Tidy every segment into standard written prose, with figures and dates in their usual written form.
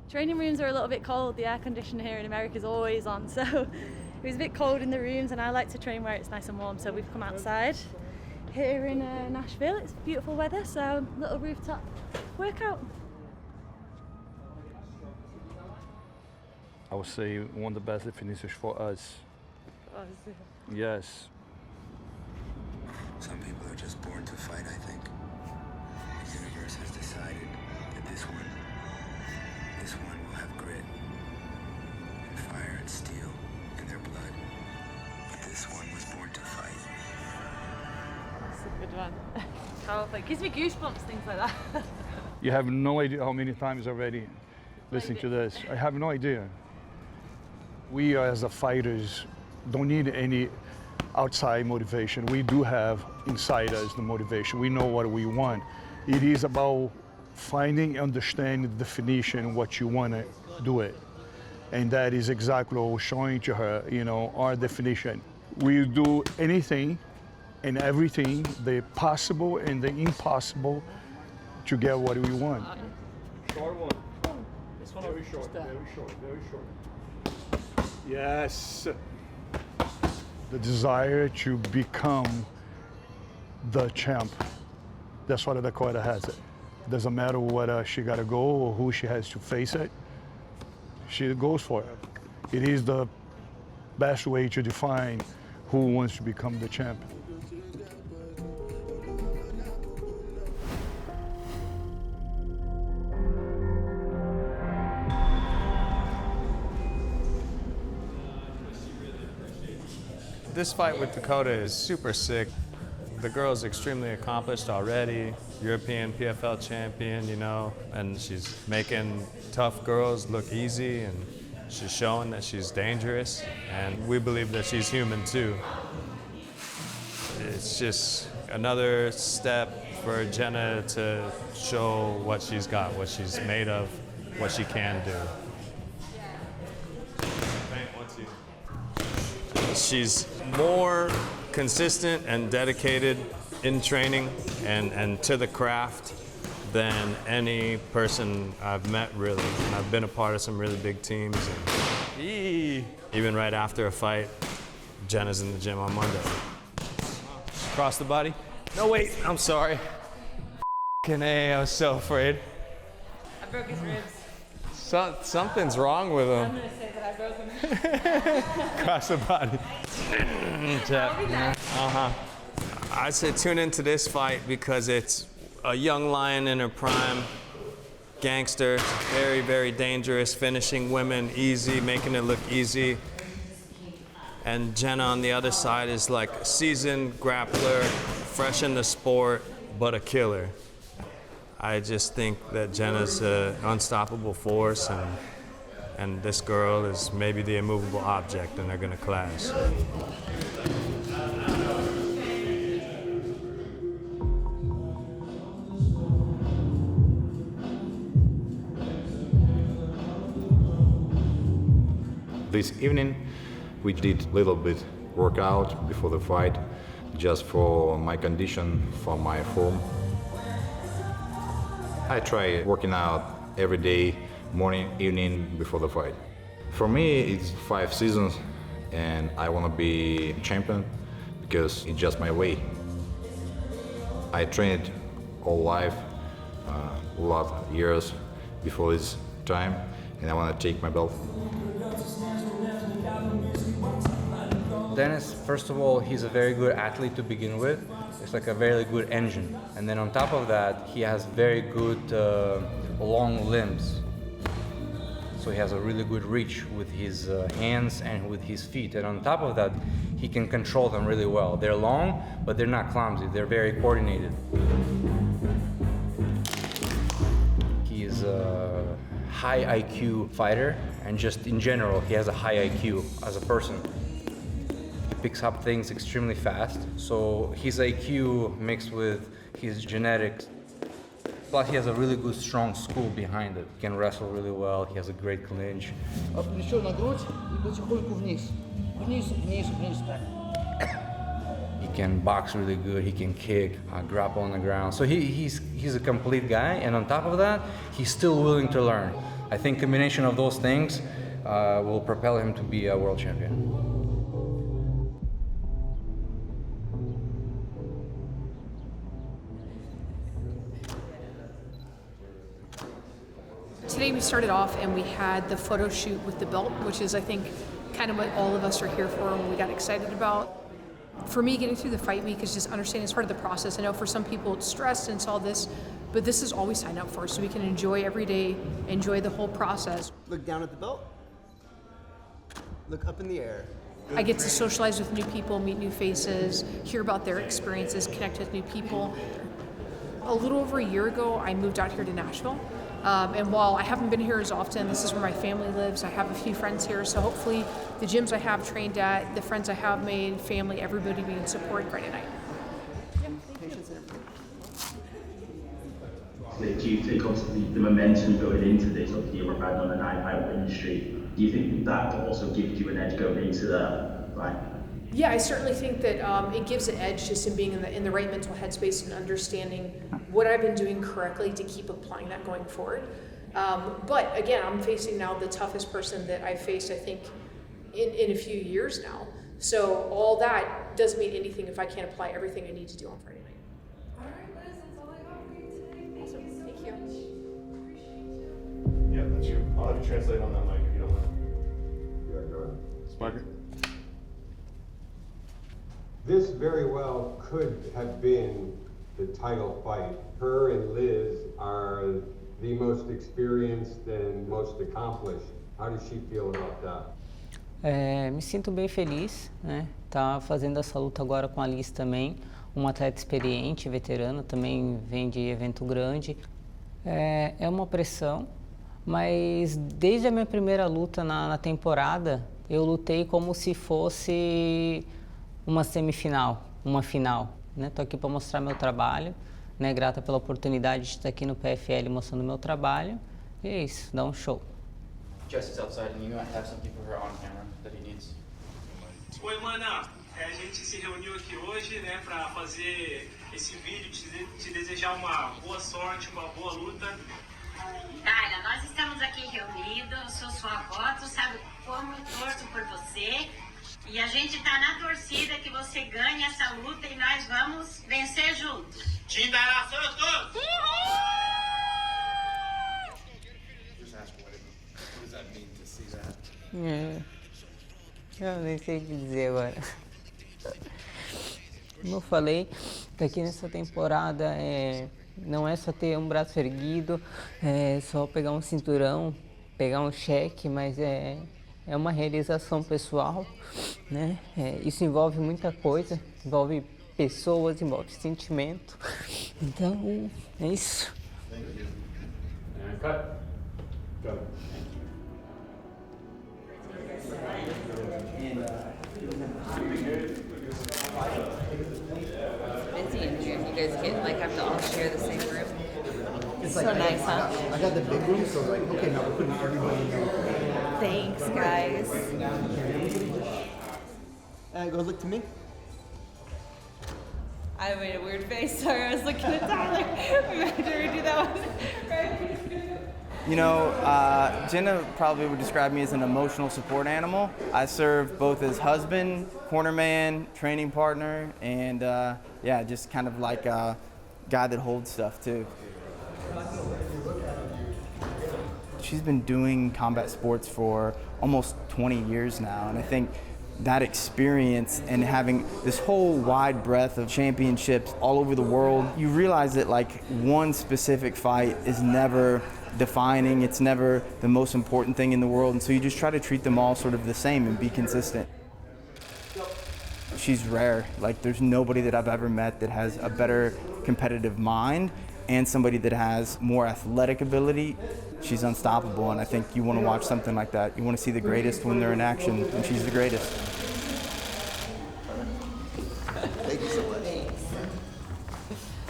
Training rooms are a little bit cold. The air conditioner here in America is always on, so it was a bit cold in the rooms, and I like to train where it's nice and warm, so we've come outside here in Nashville. It's beautiful weather, so little rooftop workout. I would say one of the best definitions for us. Yes. Some people are just born to fight, I think. The universe has decided that this one will have grit and fire and steel in their blood. But this one was born to fight. That's a good one. Powerful. It gives me goosebumps, things like that. You have no idea how many times already listening to this. I have no idea. We as the fighters don't need any outside motivation. We do have inside us the motivation. We know what we want. It is about finding, understanding the definition, what you want to do it. And that is exactly what we're showing to her, our definition. We do anything and everything, the possible and the impossible, to get what we want. Short one. This one very short, very short, very short. Yes. The desire to become the champ. That's what Dakota has it. Doesn't matter what she got to go or who she has to face it. She goes for it. It is the best way to define who wants to become the champ. This fight with Dakota is super sick. The girl's extremely accomplished already, European PFL champion, and she's making tough girls look easy, and she's showing that she's dangerous, and we believe that she's human too. It's just another step for Jenna to show what she's got, what she's made of, what she can do. She's more consistent and dedicated in training and to the craft than any person I've met, really. I've been a part of some really big teams. And even right after a fight, Jenna's in the gym on Monday. Cross the body? No, wait, I'm sorry. F***ing A, I was so afraid. I broke his ribs. Something's wrong with him. I'm going to say that I broke them. Cross the body. I'd say tune into this fight because it's a young lion in her prime, gangster, very, very dangerous, finishing women easy, making it look easy. And Jenna on the other side is like a seasoned grappler, fresh in the sport, but a killer. I just think that Jenna's an unstoppable force, and this girl is maybe the immovable object, and they're gonna clash. This evening, we did a little bit workout before the fight, just for my condition, for my form. I try working out every day, morning, evening, before the fight. For me, it's 5 seasons, and I want to be champion because it's just my way. I trained all life, a lot of years before this time, and I want to take my belt. Dennis, first of all, he's a very good athlete to begin with. It's like a very good engine. And then on top of that, he has very good long limbs. So he has a really good reach with his hands and with his feet. And on top of that, he can control them really well. They're long, but they're not clumsy. They're very coordinated. He is a high IQ fighter, and just in general, he has a high IQ as a person. Picks up things extremely fast, so his IQ mixed with his genetics, plus he has a really good strong school behind it. He can wrestle really well, he has a great clinch. Плечо на грудь и потихоньку вниз. Вниз, вниз, вниз, так. He can box really good, he can kick, grapple on the ground. So he's a complete guy, and on top of that, he's still willing to learn. I think combination of those things will propel him to be a world champion. Today we started off and we had the photo shoot with the belt, which is I think kind of what all of us are here for and we got excited about. For me, getting through the fight week is just understanding it's part of the process. I know for some people it's stressed and it's all this, but this is all we sign up for, so we can enjoy every day, enjoy the whole process. Look down at the belt. Look up in the air. I get to socialize with new people, meet new faces, hear about their experiences, connect with new people. A little over a year ago, I moved out here to Nashville. And while I haven't been here as often, this is where my family lives. I have a few friends here, so hopefully the gyms I have trained at, the friends I have made, family, everybody be in support Friday night. Do you think obviously the momentum going into this, obviously you're riding on a 9-fight winning streak, do you think that also gives you an edge going into the fight? Yeah, I certainly think that it gives an edge just in being in the right mental headspace and understanding what I've been doing correctly to keep applying that going forward. But again, I'm facing now the toughest person that I've faced, I think, in a few years now. So all that doesn't mean anything if I can't apply everything I need to do on Friday night. All right, Liz, that's all I got for you today. Awesome, thank you. Yeah, that's you. I'll have you translate on that mic if you don't mind. Yeah, go ahead. Sparker? This very well could have been the title fight. Her and Liz are the most experienced and most accomplished. How does she feel about that? Me sinto bem feliz, né? Tá fazendo essa luta agora com a Liz também, uma atleta experiente, veterana, também vem de evento grande. É uma pressão, mas desde a minha primeira luta na temporada, eu lutei como se fosse uma semifinal, uma final, né? Tô aqui para mostrar meu trabalho, né? Grata pela oportunidade de estar aqui no PFL mostrando meu trabalho. E é isso, dá show. Justice outside and you might have something for her on camera that he needs. Oi, mana. A gente se reuniu aqui hoje, né, para fazer esse vídeo, te desejar uma boa sorte, uma boa luta. Tyler, nós estamos aqui reunidos, eu sou sua avó, tu sabe como eu torço por você. E a gente tá na torcida que você ganhe essa luta e nós vamos vencer juntos. Timbara Santos! Eu nem sei o que dizer agora. Como eu falei, aqui nessa temporada não é só ter um braço erguido, é só pegar um cinturão, pegar um cheque, mas é uma realização pessoal, né? Isso envolve muita coisa, envolve pessoas, envolve sentimento. Então, é isso. Busy in here. You guys have to all share the same room. It's so nice, huh? I got the big room, so like, okay, now we're putting everybody in there. Thanks, guys. Go look to me. I made a weird face. Sorry, I was looking at Tyler. We had to redo that one. Right? You know, Jenna probably would describe me as an emotional support animal. I serve both as husband, corner man, training partner, and yeah, just kind of like a guy that holds stuff too. She's been doing combat sports for almost 20 years now, and I think that experience and having this whole wide breadth of championships all over the world, you realize that like one specific fight is never defining, it's never the most important thing in the world, and so you just try to treat them all sort of the same and be consistent. She's rare. Like there's nobody that I've ever met that has a better competitive mind and somebody that has more athletic ability. She's unstoppable, and I think you want to watch something like that. You want to see the greatest when they're in action, and she's the greatest. Thank you so much.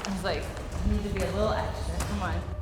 I was like, I need to be a little extra. Come on.